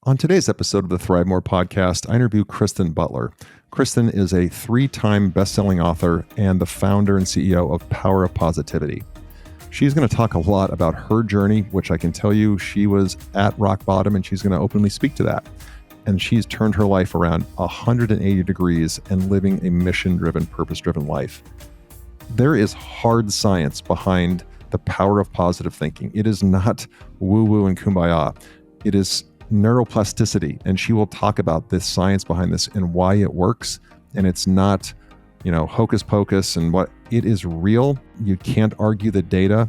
On today's episode of the ThriveMore podcast, I interview Kristen Butler. Kristen is a 3-time best-selling author and the founder and CEO of Power of Positivity. She's going to talk a lot about her journey, which I can tell you she was at rock bottom, and she's going to openly speak to that. And she's turned her life around 180 degrees and living a mission-driven, purpose-driven life. There is hard science behind the power of positive thinking. It is not woo-woo and kumbaya. It is neuroplasticity, and she will talk about this science behind this and why it works. And it's not, hocus pocus, and what it is real. You can't argue the data.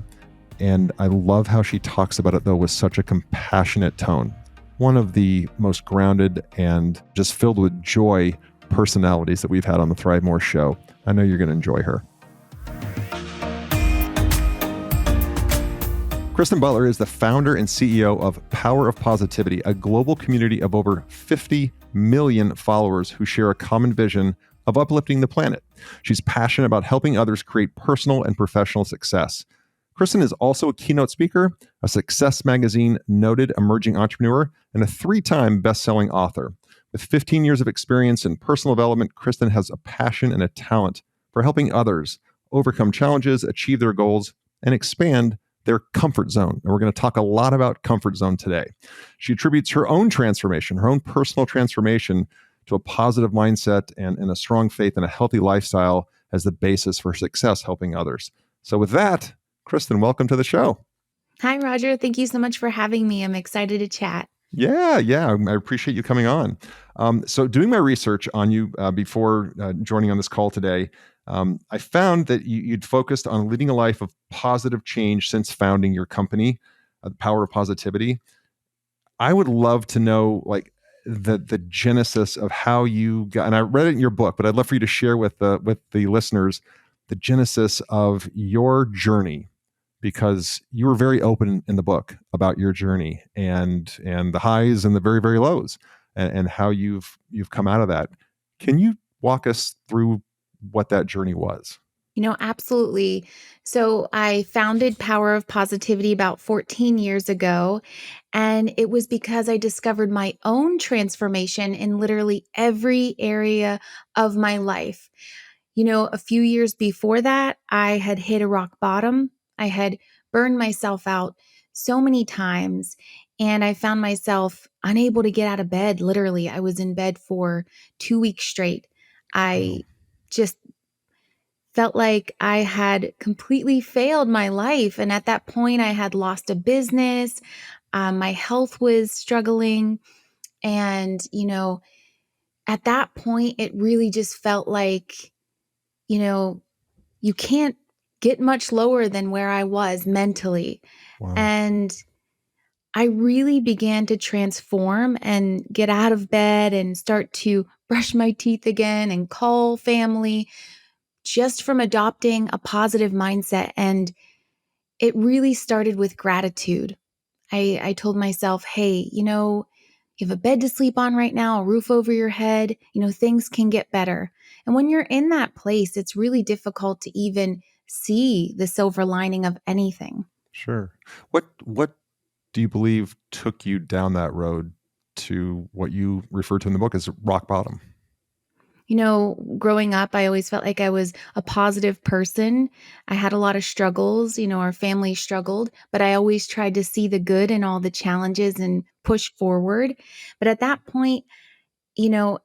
And I love how she talks about it, though, with such a compassionate tone. One of the most grounded and just filled with joy personalities that we've had on the ThriveMore show. I know you're going to enjoy her. Kristen Butler is the founder and CEO of Power of Positivity, a global community of over 50 million followers who share a common vision of uplifting the planet. She's passionate about helping others create personal and professional success. Kristen is also a keynote speaker, a Success Magazine noted emerging entrepreneur, and a 3-time best-selling author. With 15 years of experience in personal development, Kristen has a passion and a talent for helping others overcome challenges, achieve their goals, and expand their comfort zone. And we're going to talk a lot about comfort zone today. She attributes her own transformation, her own personal transformation, to a positive mindset and a strong faith and a healthy lifestyle as the basis for success helping others. So with that, Kristen, welcome to the show. Hi, Roger. Thank you so much for having me. I'm excited to chat. Yeah. I appreciate you coming on. So doing my research on you before joining on this call today, I found that you'd focused on leading a life of positive change since founding your company, The Power of Positivity. I would love to know, the genesis of how you got, and I read it in your book, but I'd love for you to share with the listeners the genesis of your journey, because you were very open in the book about your journey and the highs and the very, very lows, and how you've come out of that. Can you walk us through what that journey was? Absolutely. So I founded Power of Positivity about 14 years ago, and it was because I discovered my own transformation in literally every area of my life. A few years before that, I had hit a rock bottom. I had burned myself out so many times, and I found myself unable to get out of bed. Literally, I was in bed for 2 weeks straight. Wow. I just felt like I had completely failed my life. And at that point, I had lost a business. My health was struggling. And, at that point, it really just felt like, you can't get much lower than where I was mentally. Wow. And I really began to transform and get out of bed and start to brush my teeth again and call family, just from adopting a positive mindset. And it really started with gratitude. I told myself, hey, you have a bed to sleep on right now, a roof over your head, things can get better. And when you're in that place, it's really difficult to even see the silver lining of anything. Sure. What do you believe took you down that road to what you refer to in the book as rock bottom? Growing up, I always felt like I was a positive person. I had a lot of struggles. Our family struggled, but I always tried to see the good in all the challenges and push forward. But at that point,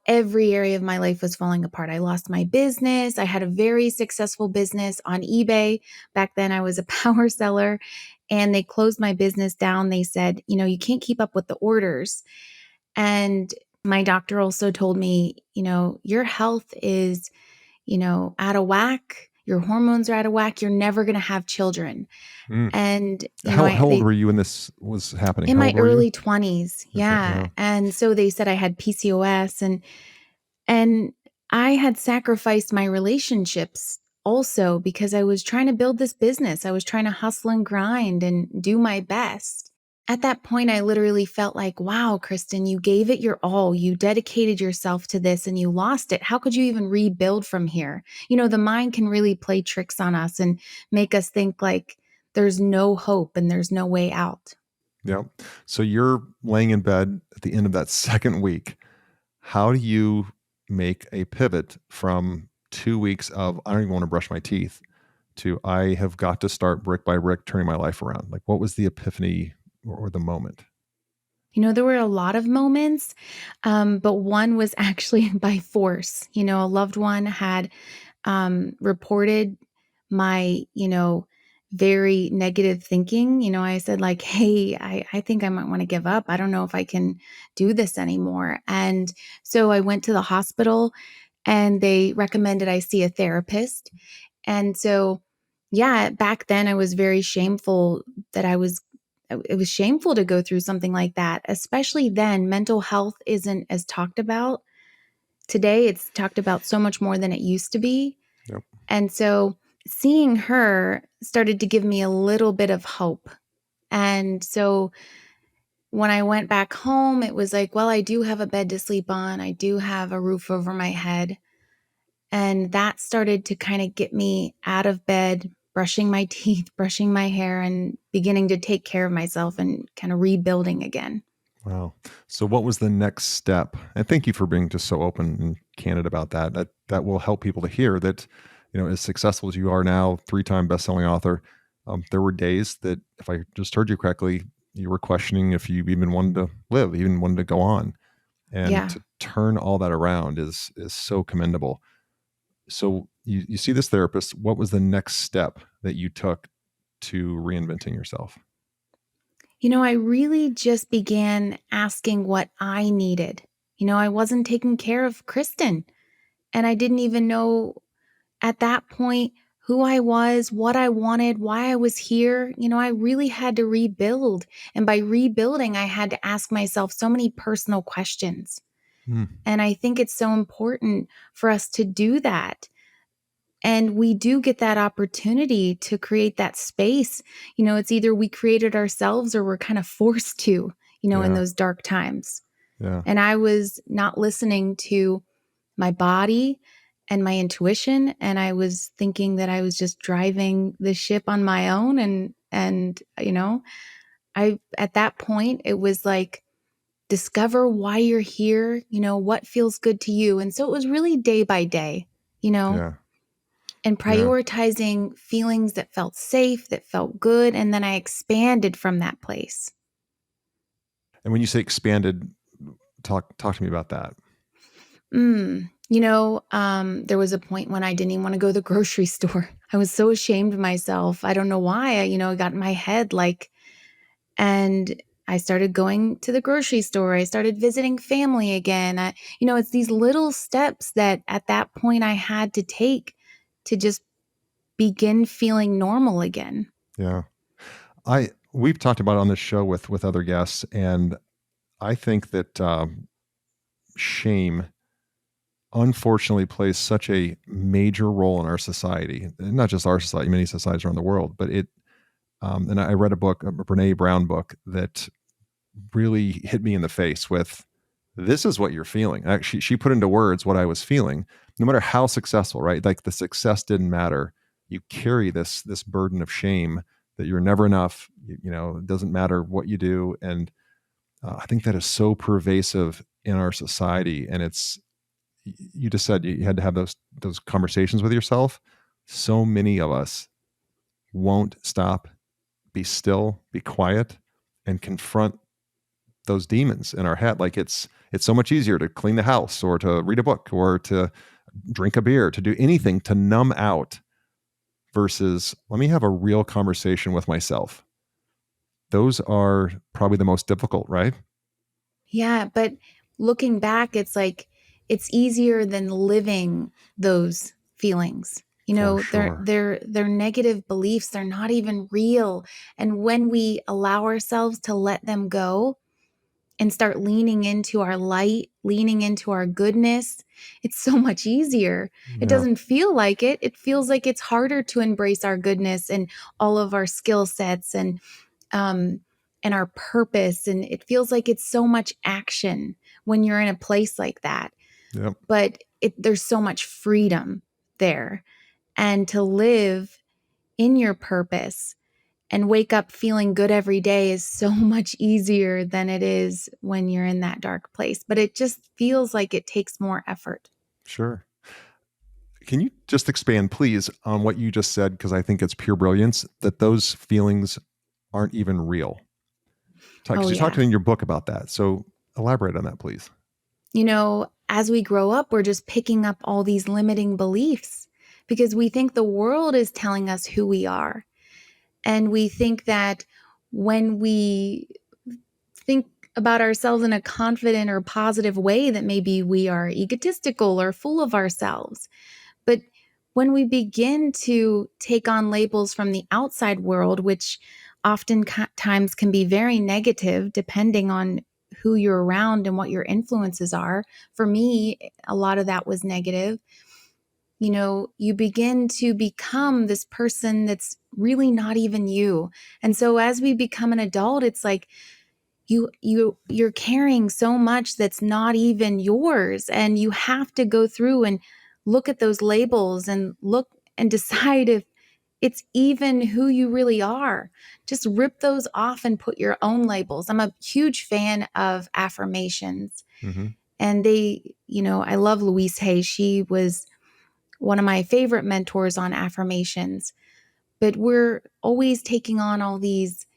every area of my life was falling apart. I lost my business. I had a very successful business on eBay. Back then, I was a power seller, and they closed my business down. They said, you can't keep up with the orders. And my doctor also told me, your health is, out of whack. Your hormones are out of whack. You're never going to have children. Mm. And, How old were you when this was happening? in How my old were you? early 20s. Okay. Yeah. Wow. And so they said I had PCOS, and I had sacrificed my relationships also because I was trying to build this business. I was trying to hustle and grind and do my best. At that point, I literally felt like, wow, Kristen, you gave it your all. You dedicated yourself to this and you lost it. How could you even rebuild from here? The mind can really play tricks on us and make us think like there's no hope and there's no way out. Yeah. So you're laying in bed at the end of that second week. How do you make a pivot from 2 weeks of I don't even want to brush my teeth to I have got to start brick by brick turning my life around? Like, what was the epiphany or the moment? There were a lot of moments, but one was actually by force. A loved one had reported my, very negative thinking. I said, like, hey, I think I might want to give up. I don't know if I can do this anymore. And so I went to the hospital and they recommended I see a therapist. And so, yeah, back then I was very shameful that it was shameful to go through something like that, especially then. Mental health isn't as talked about. Today, it's talked about so much more than it used to be. Yep. And so seeing her started to give me a little bit of hope. And so when I went back home, it was like, well, I do have a bed to sleep on. I do have a roof over my head. And that started to kind of get me out of bed, brushing my teeth, brushing my hair, and beginning to take care of myself and kind of rebuilding again. Wow. So what was the next step? And thank you for being just so open and candid about that. That will help people to hear that, as successful as you are now, three-time best-selling author, there were days that, if I just heard you correctly, you were questioning if you even wanted to live, even wanted to go on. And Yeah. to turn all that around is so commendable. So you see this therapist. What was the next step that you took to reinventing yourself? I really just began asking what I needed. I wasn't taking care of Kristen, and I didn't even know at that point who I was, what I wanted, why I was here. I really had to rebuild. And by rebuilding, I had to ask myself so many personal questions. Hmm. And I think it's so important for us to do that. And we do get that opportunity to create that space. It's either we create it ourselves or we're kind of forced to, in Yeah. those dark times. Yeah. And I was not listening to my body and my intuition. And I was thinking that I was just driving the ship on my own. And at that point, it was like, discover why you're here, what feels good to you. And so it was really day by day, you know, Yeah. and Yeah. prioritizing feelings that felt safe, that felt good. And then I expanded from that place. And when you say expanded, talk to me about that. There was a point when I didn't even want to go to the grocery store. I was so ashamed of myself. I don't know why. I got in my head and I started going to the grocery store. I started visiting family again. It's these little steps that at that point I had to take to just begin feeling normal again. Yeah. We've talked about it on this show with other guests, and I think that shame unfortunately plays such a major role in our society, and not just our society, many societies around the world. But and I read a book, a Brene Brown book, that really hit me in the face with, this is what you're feeling. Actually, she put into words what I was feeling. No matter how successful, right? Like, the success didn't matter. You carry this burden of shame that you're never enough. It doesn't matter what you do, and I think that is so pervasive in our society. And you just said you had to have those conversations with yourself. So many of us won't stop, be still, be quiet, and confront those demons in our head. Like, it's so much easier to clean the house or to read a book or to drink a beer, to do anything to numb out, versus let me have a real conversation with myself. Those are probably the most difficult, right? Yeah, but looking back, it's like it's easier than living those feelings. For They're sure. they're they're negative beliefs, they're not even real. And when we allow ourselves to let them go and start leaning into our light, leaning into our goodness, it's so much easier. It Yeah. doesn't feel like it. It feels like it's harder to embrace our goodness and all of our skill sets um, and our purpose. And it feels like it's so much action when you're in a place like that. Yep. But there's so much freedom there. And to live in your purpose and wake up feeling good every day is so much easier than it is when you're in that dark place. But it just feels like it takes more effort. Sure. Can you just expand, please, on what you just said? Because I think it's pure brilliance that those feelings aren't even real. Oh, Because you talked yeah. in your book about that. So elaborate on that, please. As we grow up, we're just picking up all these limiting beliefs because we think the world is telling us who we are. And we think that when we think about ourselves in a confident or positive way, that maybe we are egotistical or full of ourselves. But when we begin to take on labels from the outside world, which oftentimes can be very negative depending on who you're around and what your influences are. For me, a lot of that was negative. You begin to become this person that's really not even you. And so as we become an adult, it's like you're carrying so much that's not even yours, and you have to go through and look at those labels and look and decide if it's even who you really are. Just rip those off and put your own labels. I'm a huge fan of affirmations. Mm-hmm. And I love Louise Hay. She was one of my favorite mentors on affirmations. But we're always taking on all these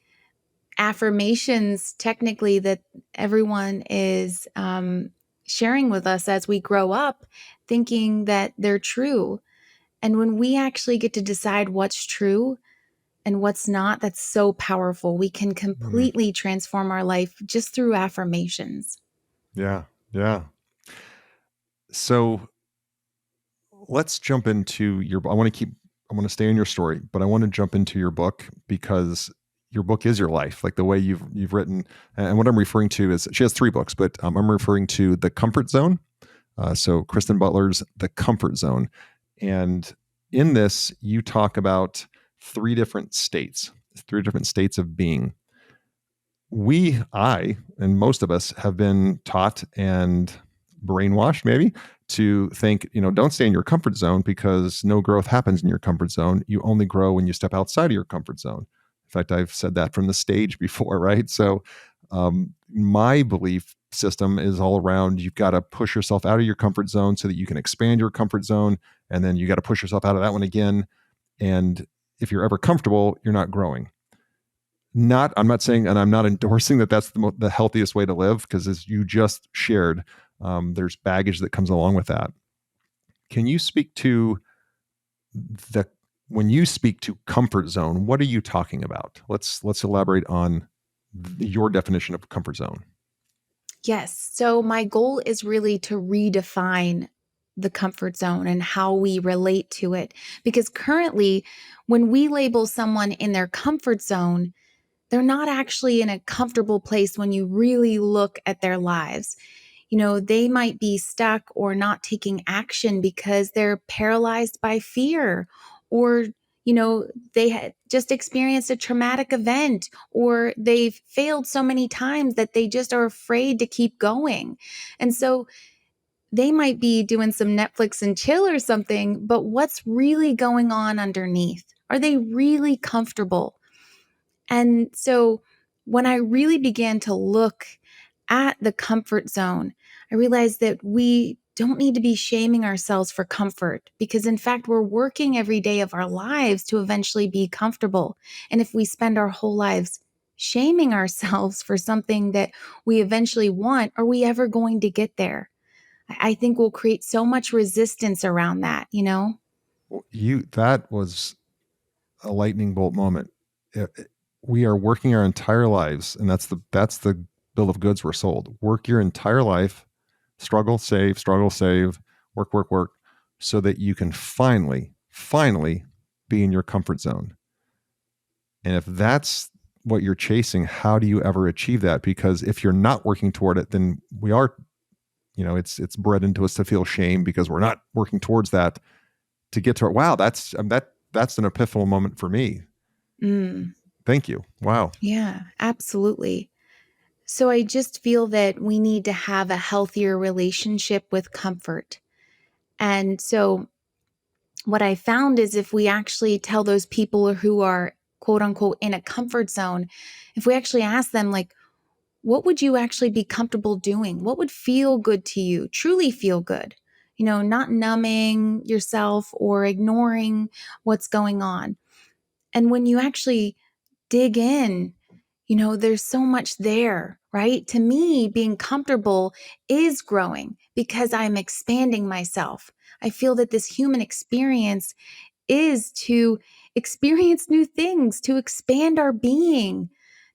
affirmations, technically, that everyone is sharing with us as we grow up, thinking that they're true. And when we actually get to decide what's true and what's not, that's so powerful. We can Mm. completely transform our life just through affirmations. Yeah. Yeah. So let's jump into your. I want to stay in your story, but I want to jump into your book because your book is your life. Like the way you've written, and what I'm referring to is she has 3 books, but I'm referring to The Comfort Zone. So Kristen Butler's The Comfort Zone, and in this you talk about 3 different states of being. I, and most of us have been taught and brainwashed maybe to think, don't stay in your comfort zone because no growth happens in your comfort zone. You only grow when you step outside of your comfort zone. In fact, I've said that from the stage before, right? So, my belief system is all around you've got to push yourself out of your comfort zone so that you can expand your comfort zone. And then you got to push yourself out of that one again. And if you're ever comfortable, you're not growing. I'm not saying, and I'm not endorsing that that's the healthiest way to live, because as you just shared, there's baggage that comes along with that. Can you speak to the when you speak to comfort zone, what are you talking about? Let's elaborate on your definition of comfort zone. Yes. So my goal is really to redefine the comfort zone and how we relate to it. Because currently, when we label someone in their comfort zone, they're not actually in a comfortable place when you really look at their lives. They might be stuck or not taking action because they're paralyzed by fear, or, they had just experienced a traumatic event, or they've failed so many times that they just are afraid to keep going. And so they might be doing some Netflix and chill or something, but what's really going on underneath? Are they really comfortable? And so when I really began to look at the comfort zone, I realized that we don't need to be shaming ourselves for comfort, because in fact, we're working every day of our lives to eventually be comfortable. And if we spend our whole lives shaming ourselves for something that we eventually want, are we ever going to get there? I think we'll create so much resistance around that. That was a lightning bolt moment. We are working our entire lives, and that's the bill of goods we're sold. Work your entire life, struggle, save, work, so that you can finally be in your comfort zone. And if that's what you're chasing, how do you ever achieve that? Because if you're not working toward it, then we are, it's bred into us to feel shame because we're not working towards that to get to it. Wow, that's an epiphanal moment for me. Mm, Thank you. Wow. yeah, absolutely. So I just feel that we need to have a healthier relationship with comfort. And so what I found is if we actually tell those people who are quote unquote in a comfort zone, if we actually ask them, like, what would you actually be comfortable doing? What would feel good to you, truly feel good? Not numbing yourself or ignoring what's going on. And when you actually dig in, there's so much there, right? To me, being comfortable is growing because I'm expanding myself. I feel that this human experience is to experience new things, to expand our being,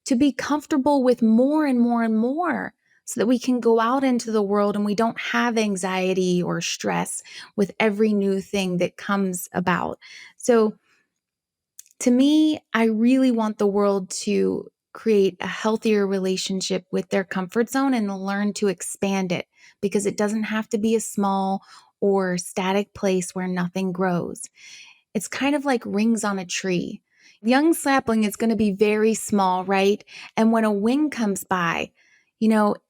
to be comfortable with more and more and more so that we can go out into the world and we don't have anxiety or stress with every new thing that comes about. So, to me, I really want the world to create a healthier relationship with their comfort zone and learn to expand it, because it doesn't have to be a small or static place where nothing grows. It's kind of like rings on a tree. Young sapling is going to be very small, right? And when a wind comes by,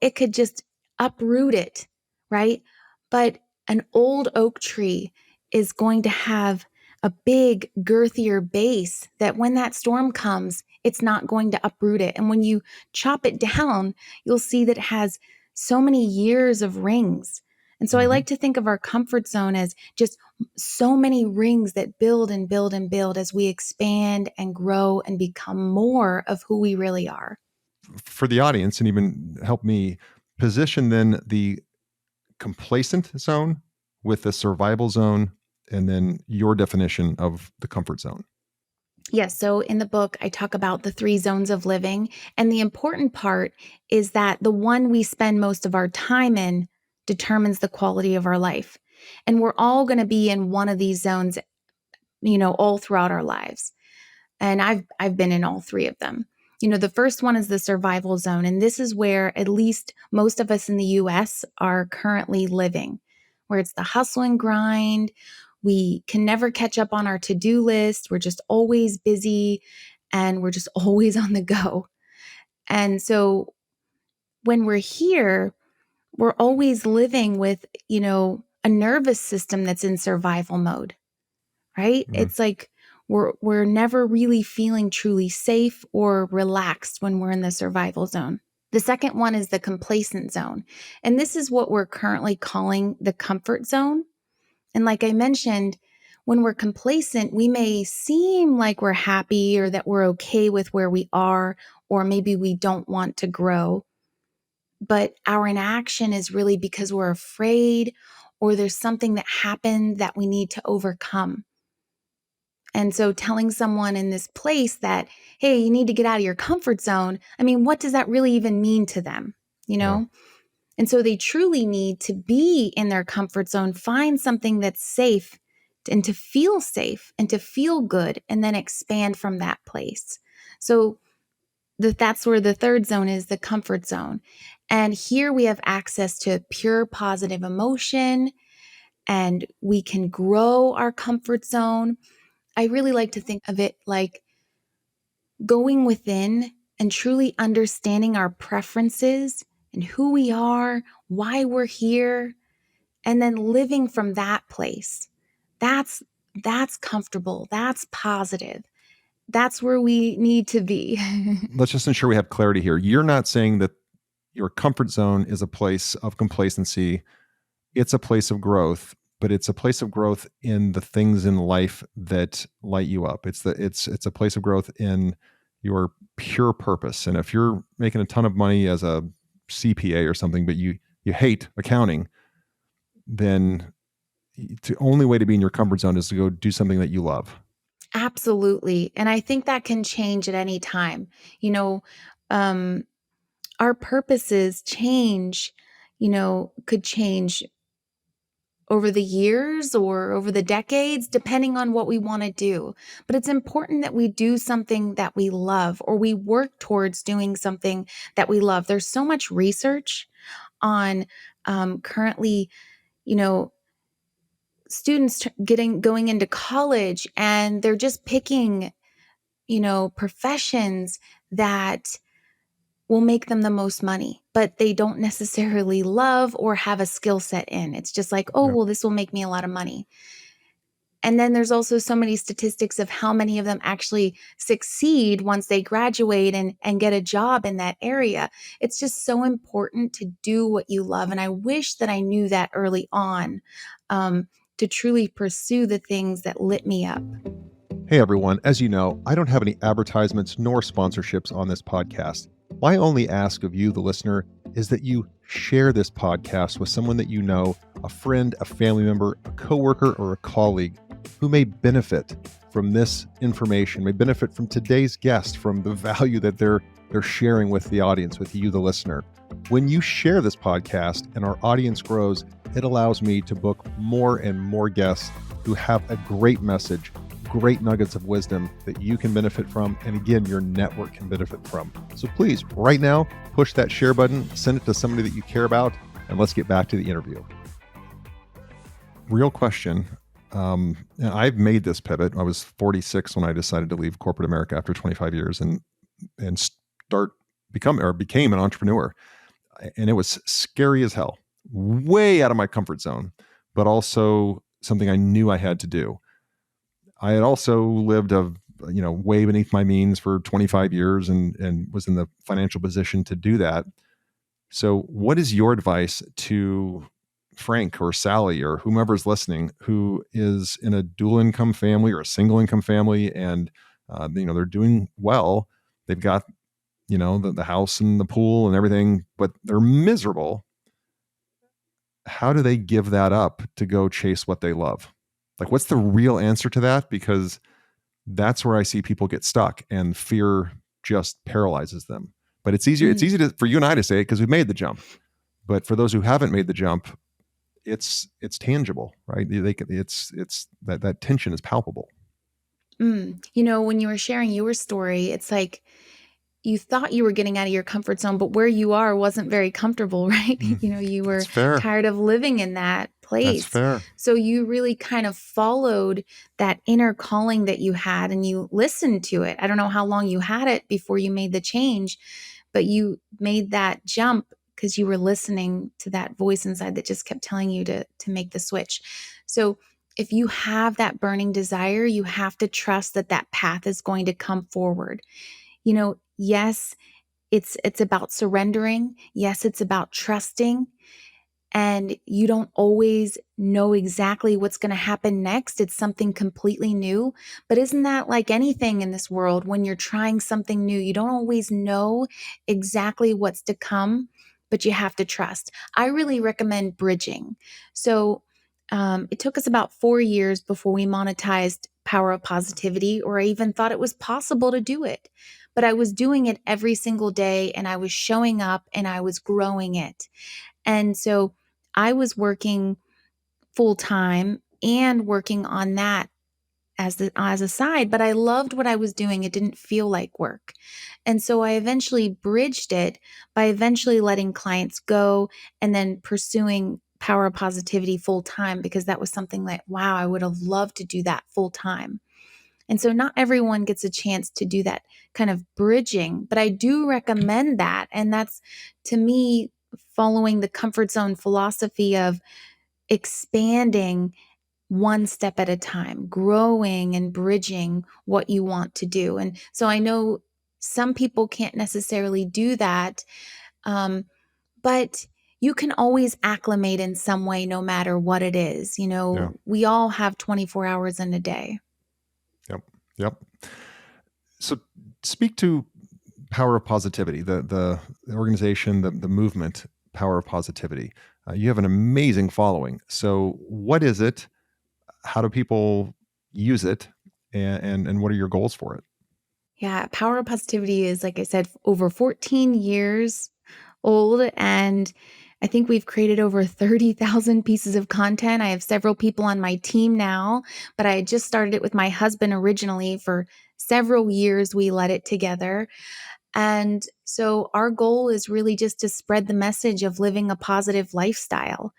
it could just uproot it, right? But an old oak tree is going to have a big, girthier base that when that storm comes, it's not going to uproot it. And when you chop it down, you'll see that it has so many years of rings. And so I like to think of our comfort zone as just so many rings that build and build and build as we expand and grow and become more of who we really are. For the audience, and even help me position then the complacent zone with the survival zone, and then your definition of the comfort zone. Yes. So in the book, I talk about the 3 zones of living. And the important part is that the one we spend most of our time in determines the quality of our life. And we're all going to be in one of these zones, all throughout our lives. And I've been in all 3 of them. The first one is the survival zone. And this is where at least most of us in the US are currently living, where it's the hustle and grind. We can never catch up on our to-do list. We're just always busy and we're just always on the go. And so when we're here, we're always living with, a nervous system that's in survival mode, right? It's like we're never really feeling truly safe or relaxed when we're in the survival zone. The second one is the complacent zone. And this is what we're currently calling the comfort zone. And like I mentioned, when we're complacent, we may seem like we're happy or that we're okay with where we are, or maybe we don't want to grow. But our inaction is really because we're afraid or there's something that happened that we need to overcome. And so telling someone in this place that, hey, you need to get out of your comfort zone, I mean, what does that really even mean to them? You know? Yeah. And so they truly need to be in their comfort zone, find something that's safe and to feel safe and to feel good, and then expand from that place. So that's where the third zone is, the comfort zone. And here we have access to pure positive emotion and we can grow our comfort zone. I really like to think of it like going within and truly understanding our preferences and who we are, why we're here, and then living from that place. That's comfortable. That's positive. That's where we need to be. Let's just ensure we have clarity here. You're not saying that your comfort zone is a place of complacency. It's a place of growth, but it's a place of growth in the things in life that light you up. It's a place of growth in your pure purpose. And if you're making a ton of money as a CPA or something, but you hate accounting, then the only way to be in your comfort zone is to go do something that you love. Absolutely. And I think that can change at any time. You know, um, our purposes change, could change over the years or over the decades, depending on what we want to do. But it's important that we do something that we love or we work towards doing something that we love. There's so much research on currently, you know, students going into college and they're just picking, professions that will make them the most money, but they don't necessarily love or have a skill set in. It's just like, oh, Yeah. well, this will make me a lot of money. And then there's also so many statistics of how many of them actually succeed once they graduate and get a job in that area. It's just so important to do what you love. And I wish that I knew that early on, to truly pursue the things that lit me up. Hey everyone, as you know, I don't have any advertisements nor sponsorships on this podcast. My only ask of you, the listener, is that you share this podcast with someone that you know, a friend, a family member, a coworker, or a colleague who may benefit from this information, may benefit from today's guest, from the value that they're sharing with the audience, with you, the listener. When you share this podcast and our audience grows, it allows me to book more and more guests who have a great message, great nuggets of wisdom that you can benefit from, and again, your network can benefit from. So please, right now, push that share button, send it to somebody that you care about, and let's get back to the interview. Real question. I've made this pivot. I was 46 when I decided to leave corporate America after 25 years and became an entrepreneur. And it was scary as hell, way out of my comfort zone, but also something I knew I had to do. I had also lived way beneath my means for 25 years and was in the financial position to do that. So what is your advice to Frank or Sally or whomever's listening who is in a dual income family or a single income family and they're doing well? They've got the house and the pool and everything, but they're miserable. How do they give that up to go chase what they love? Like, what's the real answer to that? Because that's where I see people get stuck and fear just paralyzes them. But it's easier. It's easy for you and I to say it because we've made the jump. But for those who haven't made the jump, it's tangible, right? It's that tension is palpable. When you were sharing your story, it's like you thought you were getting out of your comfort zone, but where you are wasn't very comfortable, right? You That's were fair. tired of living in that That's place. fair. So you really kind of followed that inner calling that you had and you listened to it. I don't know how long you had it before you made the change, but you made that jump because you were listening to that voice inside that just kept telling you to make the switch. So if you have that burning desire, you have to trust that that path is going to come forward. Yes, it's about surrendering. Yes, it's about trusting. And you don't always know exactly what's going to happen next. It's something completely new. But isn't that like anything in this world? When you're trying something new, you don't always know exactly what's to come, but you have to trust. I really recommend bridging. So it took us about 4 years before we monetized Power of Positivity, or I even thought it was possible to do it. But I was doing it every single day and I was showing up and I was growing it. And so I was working full time and working on that as a side, but I loved what I was doing. It didn't feel like work. And so I eventually bridged it by eventually letting clients go and then pursuing Power of Positivity full time, because that was something that, wow, I would have loved to do that full time. And so not everyone gets a chance to do that kind of bridging, but I do recommend that. And that's, to me, following the comfort zone philosophy of expanding one step at a time, growing and bridging what you want to do. And so I know some people can't necessarily do that, but you can always acclimate in some way, no matter what it is. Yeah. We all have 24 hours in a day. Yep. So speak to Power of Positivity, the organization, the movement, Power of Positivity. You have an amazing following. So what is it? How do people use it? And what are your goals for it? Yeah, Power of Positivity is, like I said, over 14 years old. And I think we've created over 30,000 pieces of content. I have several people on my team now, but I just started it with my husband originally. For several years, we led it together. And so our goal is really just to spread the message of living a positive lifestyle.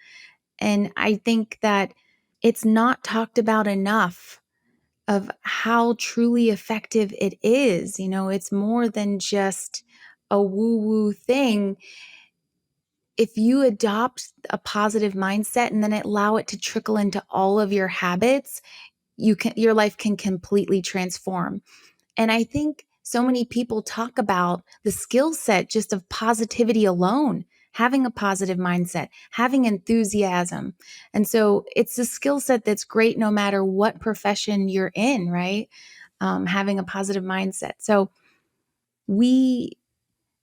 And I think that it's not talked about enough of how truly effective it is. It's more than just a woo woo thing. If you adopt a positive mindset and then allow it to trickle into all of your habits, your life can completely transform. And I think so many people talk about the skill set just of positivity alone, having a positive mindset, having enthusiasm. And so it's a skill set that's great no matter what profession you're in, right? Having a positive mindset. So we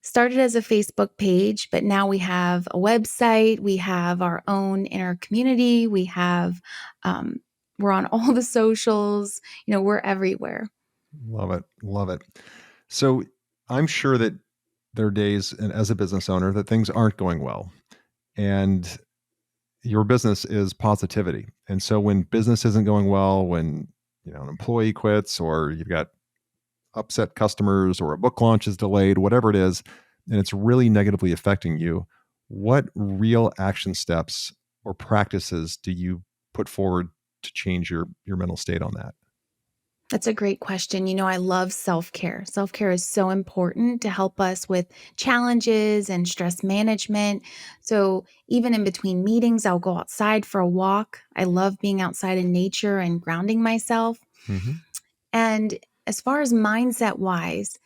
started as a Facebook page, but now we have a website, we have our own inner community, we're on all the socials, we're everywhere. Love it. Love it. So I'm sure that there are days, and as a business owner, that things aren't going well. And your business is positivity. And so when business isn't going well, when an employee quits, or you've got upset customers, or a book launch is delayed, whatever it is, and it's really negatively affecting you, what real action steps or practices do you put forward to change your mental state on that? That's a great question. I love self-care. Self-care is so important to help us with challenges and stress management. So even in between meetings, I'll go outside for a walk. I love being outside in nature and grounding myself. Mm-hmm. And as far as mindset wise,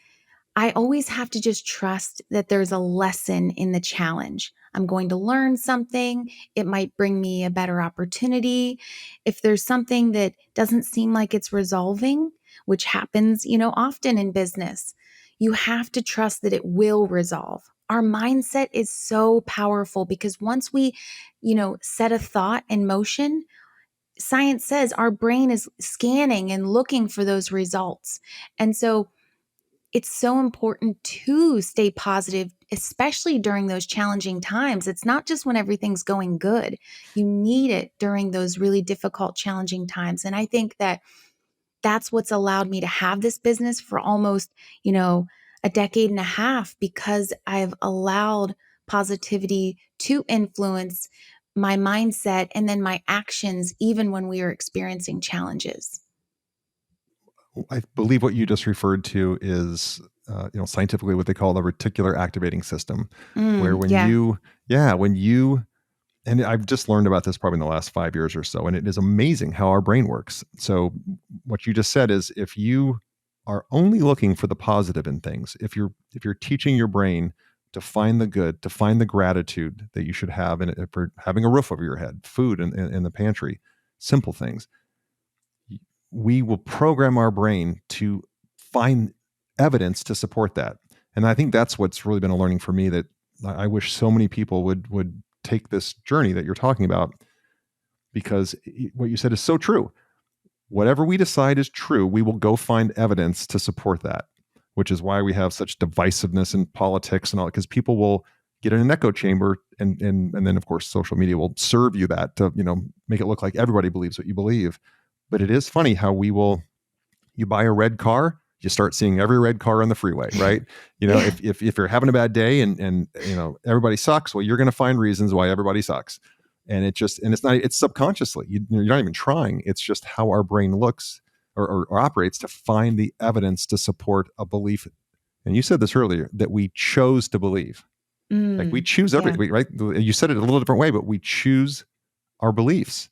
I always have to just trust that there's a lesson in the challenge. I'm going to learn something. It might bring me a better opportunity. If there's something that doesn't seem like it's resolving, which happens, often in business, you have to trust that it will resolve. Our mindset is so powerful because once we, set a thought in motion, science says our brain is scanning and looking for those results. And so it's so important to stay positive, especially during those challenging times. It's not just when everything's going good. You need it during those really difficult, challenging times. And I think that that's what's allowed me to have this business for almost, a decade and a half, because I've allowed positivity to influence my mindset and then my actions, even when we are experiencing challenges. I believe what you just referred to is, scientifically what they call the reticular activating system, where Yeah. when you, and I've just learned about this probably in the last 5 years or so, and it is amazing how our brain works. So what you just said is, if you are only looking for the positive in things, if you're teaching your brain to find the good, to find the gratitude that you should have in it, for having a roof over your head, food in the pantry, simple things, we will program our brain to find evidence to support that. And I think that's what's really been a learning for me, that I wish so many people would take this journey that you're talking about, because what you said is so true. Whatever we decide is true, we will go find evidence to support that, which is why we have such divisiveness in politics and all, because people will get in an echo chamber, and then of course social media will serve you that to make it look like everybody believes what you believe. But it is funny how you buy a red car, you start seeing every red car on the freeway, right? Yeah. If you're having a bad day, and everybody sucks, well, you're going to find reasons why everybody sucks. And it's subconsciously, you're not even trying. It's just how our brain looks, or operates, to find the evidence to support a belief. And you said this earlier, that we chose to believe. Like, we choose Yeah. right? You said it a little different way, but we choose our beliefs.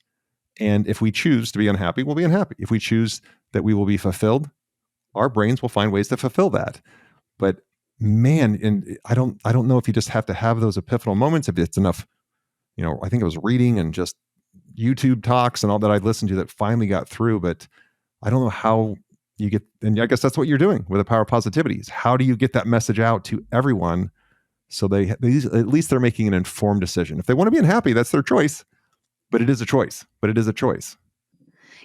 And if we choose to be unhappy, we'll be unhappy. If we choose that we will be fulfilled, our brains will find ways to fulfill that. But man, and I don't know if you just have to have those epiphanal moments, if it's enough. I think it was reading and just YouTube talks and all that I'd listened to that finally got through. But I don't know how you get, and I guess that's what you're doing with the power of positivity, is how do you get that message out to everyone, so at least they're making an informed decision. If they want to be unhappy, that's their choice, but it is a choice.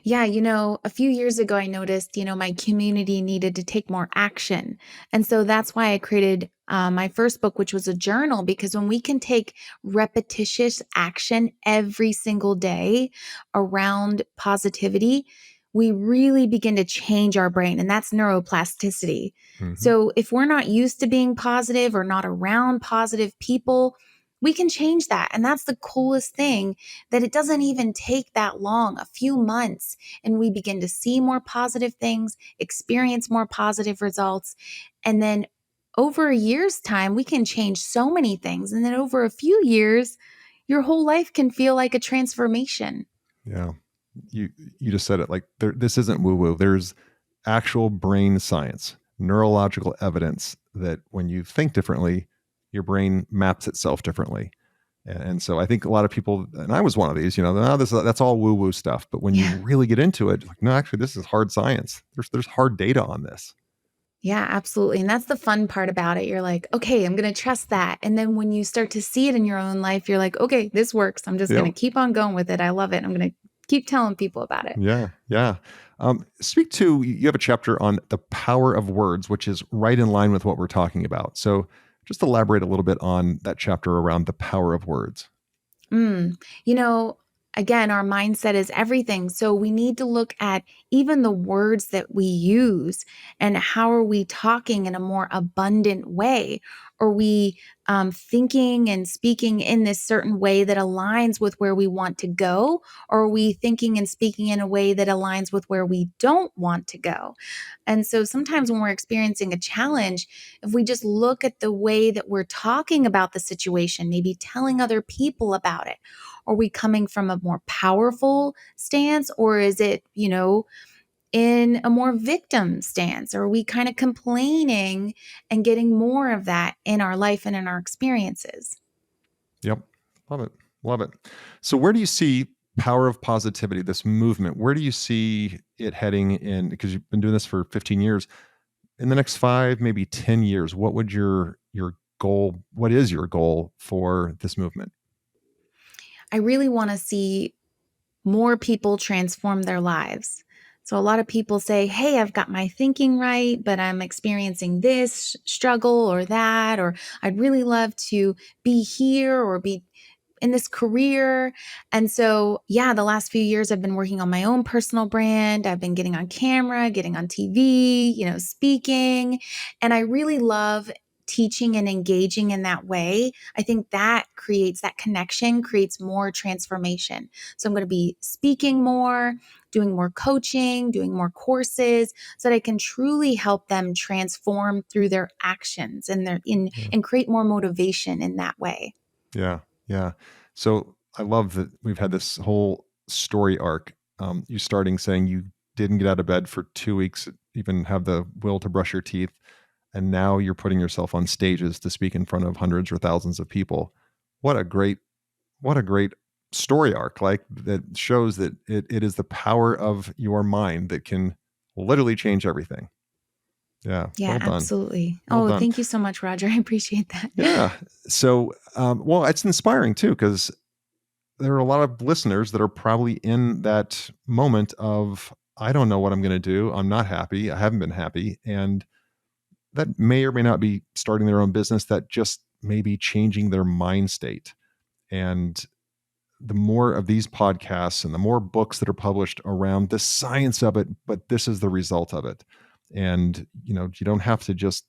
Yeah, a few years ago, I noticed, my community needed to take more action. And so that's why I created my first book, which was a journal, because when we can take repetitious action every single day around positivity, we really begin to change our brain. And that's neuroplasticity. Mm-hmm. So if we're not used to being positive or not around positive people, we can change that. And that's the coolest thing, that it doesn't even take that long, a few months, and we begin to see more positive things, experience more positive results. And then over a year's time, we can change so many things. And then over a few years, your whole life can feel like a transformation. Yeah. you you just said it, like this isn't woo woo. There's actual brain science, neurological evidence that when you think differently, your brain maps itself differently. And so I think a lot of people, and I was one of these, no, that's all woo woo stuff. But when you Yeah. really get into it, like, no, actually, this is hard science. There's hard data on this. Yeah, absolutely. And that's the fun part about it. You're like, okay, I'm going to trust that. And then when you start to see it in your own life, you're like, okay, this works. I'm just going to Yep. keep on going with it. I love it. I'm going to keep telling people about it. Yeah. Yeah. Speak to, you have a chapter on the power of words, which is right in line with what we're talking about. So just elaborate a little bit on that chapter around the power of words. Mm. You know, again, our mindset is everything. So we need to look at even the words that we use and how are we talking in a more abundant way? Are we thinking and speaking in this certain way that aligns with where we want to go? Or are we thinking and speaking in a way that aligns with where we don't want to go? And so sometimes when we're experiencing a challenge, if we just look at the way that we're talking about the situation, maybe telling other people about it, are we coming from a more powerful stance, or is it, in a more victim stance? Or are we kind of complaining and getting more of that in our life and in our experiences? Yep. Love it. Love it. So where do you see power of positivity, this movement? Where do you see it heading in? Because you've been doing this for 15 years. In the next 5, maybe 10 years, what would your goal, what is your goal for this movement? I really want to see more people transform their lives. So a lot of people say, hey, I've got my thinking right, but I'm experiencing this struggle or that, or I'd really love to be here or be in this career. And so, yeah, the last few years I've been working on my own personal brand. I've been getting on camera, getting on TV, speaking. And I really love teaching and engaging in that way. I think that creates that connection, creates more transformation. So I'm going to be speaking more, doing more coaching, doing more courses so that I can truly help them transform through their actions and Yeah. and create more motivation in that way. Yeah. Yeah. So I love that we've had this whole story arc. You starting saying you didn't get out of bed for 2 weeks, even have the will to brush your teeth. And now you're putting yourself on stages to speak in front of hundreds or thousands of people. What a great, what a great story arc. Like that shows that it is the power of your mind that can literally change everything. Yeah. Yeah, Well done. absolutely. Well Oh, done. thank you so much, Roger. I appreciate that. Yeah. So, well, it's inspiring too, because there are a lot of listeners that are probably in that moment of, I don't know what I'm going to do. I'm not happy. I haven't been happy. And that may or may not be starting their own business, that just may be changing their mind state. And the more of these podcasts and the more books that are published around the science of it, but this is the result of it. And, you don't have to just,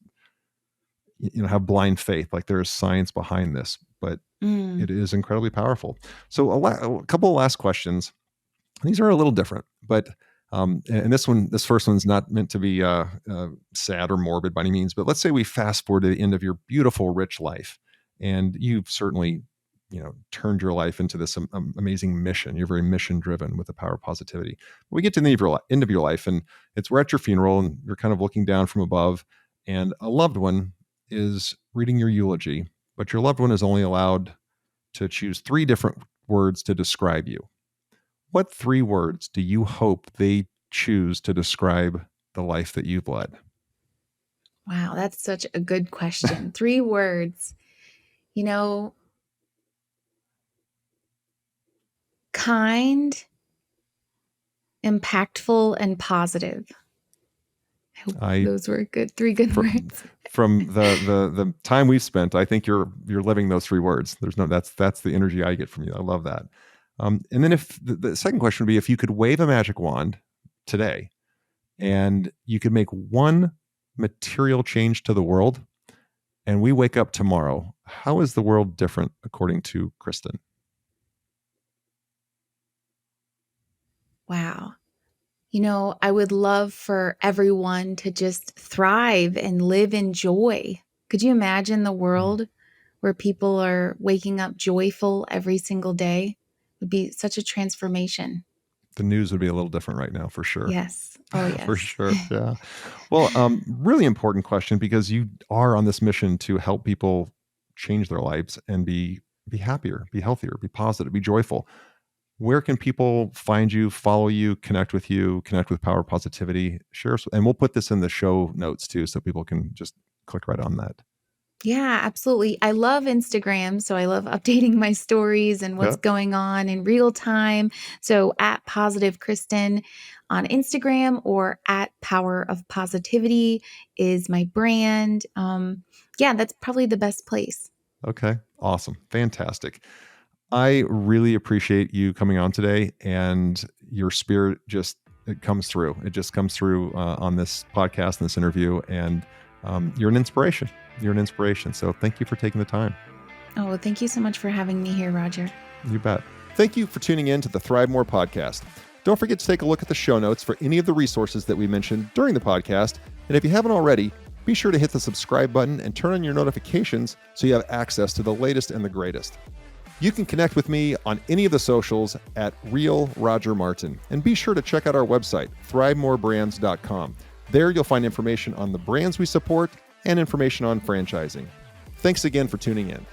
have blind faith. Like there is science behind this, but Mm, it is incredibly powerful. So a couple of last questions. These are a little different, but and this first one's not meant to be sad or morbid by any means. But let's say we fast forward to the end of your beautiful, rich life, and you've certainly, turned your life into this amazing mission. You're very mission driven with the power of positivity. But we get to the end of your life, and we're at your funeral, and you're kind of looking down from above, and a loved one is reading your eulogy, but your loved one is only allowed to choose 3 different words to describe you. What 3 words do you hope they choose to describe the life that you've led? wow, that's such a good question. 3 words, you know, kind, impactful, and positive. I hope I those were good, 3 good from words. from the time we've spent, I think you're living those 3 words. There's no that's the energy I get from you. I love that. And then if the second question would be, if you could wave a magic wand today and you could make one material change to the world, and we wake up tomorrow, how is the world different according to Kristen? Wow. I would love for everyone to just thrive and live in joy. Could you imagine the Mm. world where people are waking up joyful every single day? It would be such a transformation. The news would be a little different right now, for sure. Yes. Oh, For yes. sure. Yeah. Well, really important question, because you are on this mission to help people change their lives and be happier, be healthier, be positive, be joyful. Where can people find you, follow you, connect with you, connect with Power Positivity? Share, and we'll put this in the show notes too, so people can just click right on that. Yeah, absolutely. I love Instagram. So I love updating my stories and Yeah. what's going on in real time. So at Positive Kristen on Instagram, or at Power of Positivity is my brand. Yeah, that's probably the best place. Okay. Awesome. Fantastic. I really appreciate you coming on today, and your spirit just, it comes through. It just comes through on this podcast and this interview, and you're an inspiration. You're an inspiration. So thank you for taking the time. Oh, well, thank you so much for having me here, Roger. You bet. Thank you for tuning in to the ThriveMore podcast. Don't forget to take a look at the show notes for any of the resources that we mentioned during the podcast. And if you haven't already, be sure to hit the subscribe button and turn on your notifications so you have access to the latest and the greatest. You can connect with me on any of the socials at Real Roger Martin. And be sure to check out our website, ThriveMoreBrands.com. There you'll find information on the brands we support and information on franchising. Thanks again for tuning in.